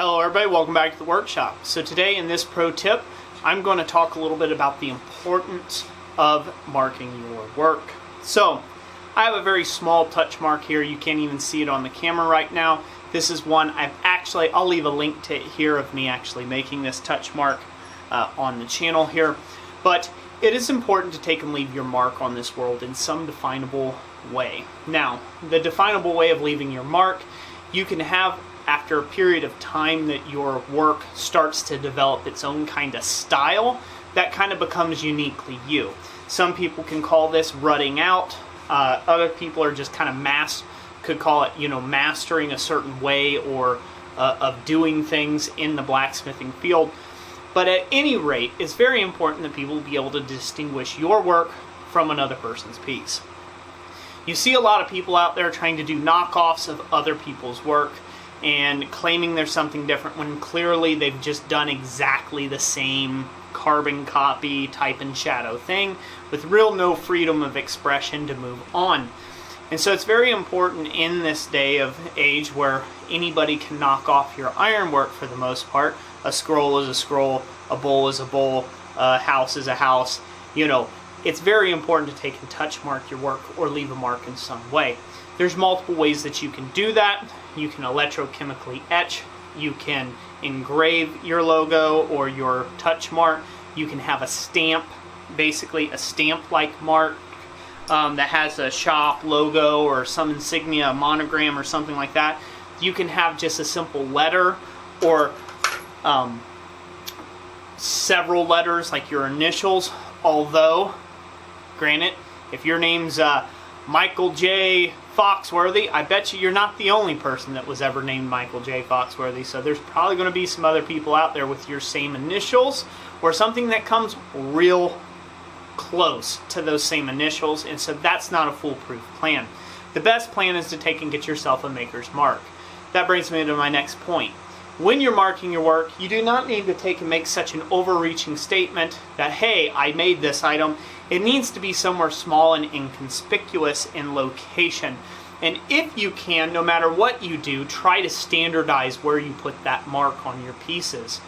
Hello everybody, welcome back to the workshop. So today in this pro tip, I'm going to talk a little bit about the importance of marking your work. So I have a very small touch mark here. You can't even see it on the camera right now. This is one I'll leave a link to it here of me actually making this touch mark on the channel here. But it is important to take and leave your mark on this world in some definable way. Now, the definable way of leaving your mark, you can have after a period of time that your work starts to develop its own kind of style that kind of becomes uniquely you. Some people can call this rutting out. Other people are just kind of could call it, mastering a certain way or of doing things in the blacksmithing field. But at any rate, it's very important that people be able to distinguish your work from another person's piece. You see a lot of people out there trying to do knockoffs of other people's work and claiming there's something different when clearly they've just done exactly the same carbon copy, type and shadow thing with real no freedom of expression to move on. And so it's very important in this day of age where anybody can knock off your ironwork for the most part. A scroll is a scroll, a bowl is a bowl, a house is a house. It's very important to take and touch mark your work or leave a mark in some way. There's multiple ways that you can do that. You can electrochemically etch, you can engrave your logo or your touch mark, you can have a stamp, basically a stamp-like mark that has a shop logo or some insignia, a monogram or something like that. You can have just a simple letter or several letters like your initials, although, granted, if your name's Michael J. Foxworthy, I bet you're not the only person that was ever named Michael J. Foxworthy, so there's probably going to be some other people out there with your same initials or something that comes real close to those same initials, and so that's not a foolproof plan. The best plan is to take and get yourself a maker's mark. That brings me to my next point. When you're marking your work, you do not need to take and make such an overreaching statement that, hey, I made this item. It needs to be somewhere small and inconspicuous in location. And if you can, no matter what you do, try to standardize where you put that mark on your pieces.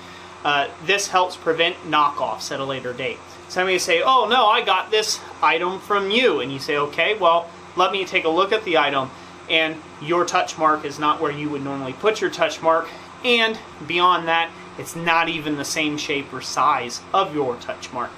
This helps prevent knockoffs at a later date. Somebody say, oh no, I got this item from you. And you say, okay, well, let me take a look at the item. And your touch mark is not where you would normally put your touch mark. And beyond that, it's not even the same shape or size of your touch mark.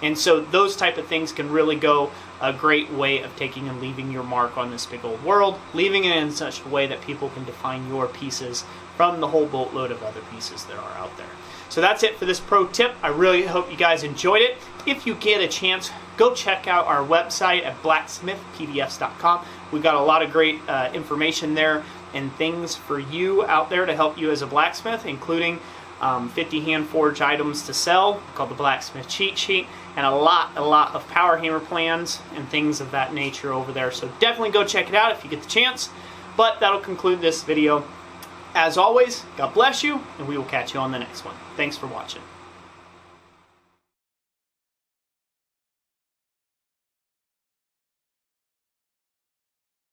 And so those type of things can really go a great way of taking and leaving your mark on this big old world, leaving it in such a way that people can define your pieces from the whole boatload of other pieces that are out there. So that's it for this pro tip. I really hope you guys enjoyed it. If you get a chance, go check out our website at blacksmithpdfs.com. We've got a lot of great information there and things for you out there to help you as a blacksmith, including 50 hand-forged items to sell called the Blacksmith Cheat Sheet, and a lot of power hammer plans and things of that nature over there. So definitely go check it out if you get the chance. But that'll conclude this video. As always, God bless you, and we will catch you on the next one. Thanks for watching.